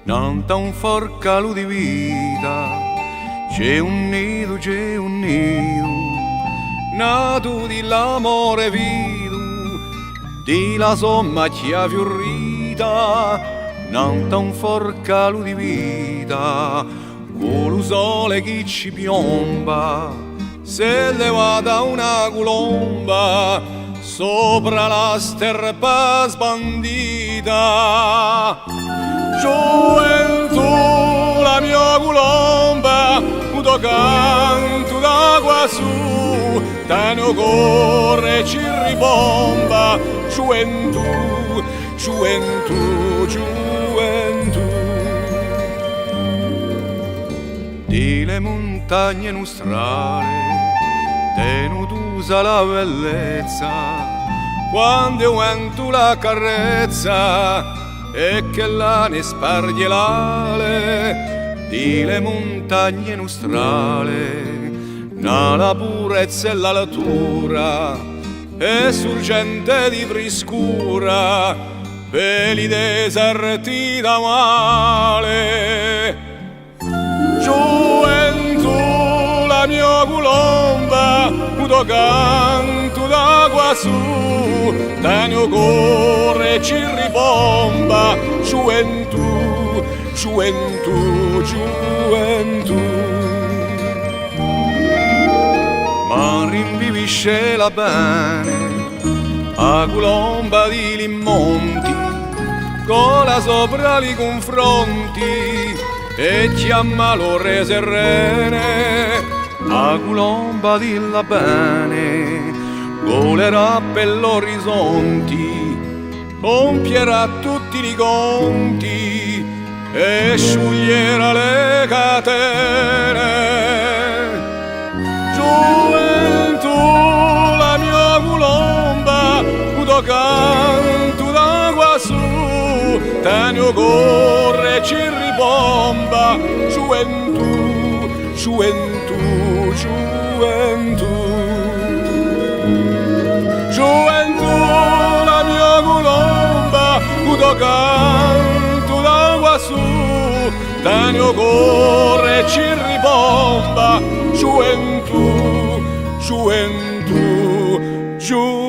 Nanta un forcalo di vita, c'è un nido, nato di l'amore vivo, di la somma chia fiorita. Nanta un forcalo di vita, con lo sole che ci piomba, se levata una colomba sopra la sterpa sbandita. Gioventù, la mia colomba, uto canto da quassù, tanto corre e ci ribomba. Gioventù, gioventù, gioventù. Di le montagne nostrale, tenutusa la bellezza, quando vento la carezza, e che la ne sparge l'ale di le montagne nostrale, nella purezza e l'altura e sorgente di friscura per i deserti da male. Gioventù, la mia colomba, uto canto da quassù, tanto corre e ci ribomba. Gioventù, gioventù, gioventù. Ma rinvivisce la bene a colomba di Limmonti, con la sopra li confronti e chiama l'ore serene. A colomba di la bene volerà per l'orizzonti, compierà tutti i conti e scioglierà le catene. Gioventù, la mia colomba, uto canto da quassù, tanto corre e ci ribomba. Gioventù, gioventù, gioventù. Gioventù, la mia colomba, uto canto da quassù, tanto corre e ci ribomba. Gioventù, gioventù, gioventù.